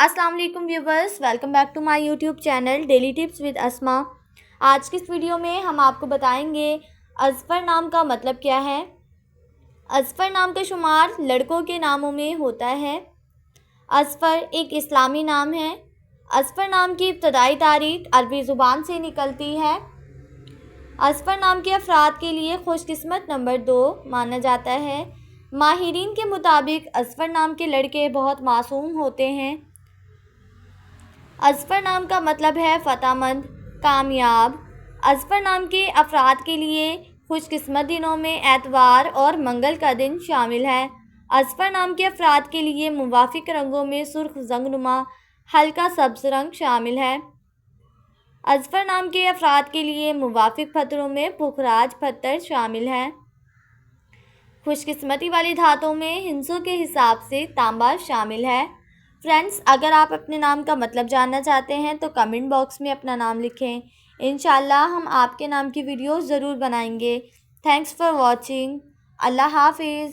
अस्सलाम वालेकुम viewers, welcome back to my YouTube channel daily tips with Asma. आज की इस वीडियो में हम आपको बताएंगे अज़फ़र नाम का मतलब क्या है। अज़फ़र नाम का शुमार लड़कों के नामों में होता है। अज़फ़र एक इस्लामी नाम है। अज़फ़र नाम की इब्तदाई तारीख़ अरबी ज़ुबान से निकलती है। अज़फ़र नाम के अफराद के लिए खुशकिस्मत नंबर 2 माना जाता है। माहिरीन के मुताबिक अज़फ़र नाम के लड़के बहुत मासूम होते हैं। अज़फ़र नाम का मतलब है फ़तहमंद, कामयाब। अज़फ़र नाम के अफराद के लिए खुशकिस्मत दिनों में एतवार और मंगल का दिन शामिल है। अज़फ़र नाम के अफराद के लिए मुवाफ़िक़ रंगों में सुर्ख़, जंगनुमा, हल्का सब्ज़ रंग शामिल है। अज़फ़र नाम के अफराद के लिए मुवाफ़िक़ पत्थरों में पुखराज पत्थर शामिल है। खुशकिस्मती वाली धातों में हिंसों के हिसाब से तांबा शामिल है। फ्रेंड्स, अगर आप अपने नाम का मतलब जानना चाहते हैं तो कमेंट बॉक्स में अपना नाम लिखें। इंशाल्लाह हम आपके नाम की वीडियो ज़रूर बनाएंगे। Thanks for watching. अल्लाह हाफ़िज़।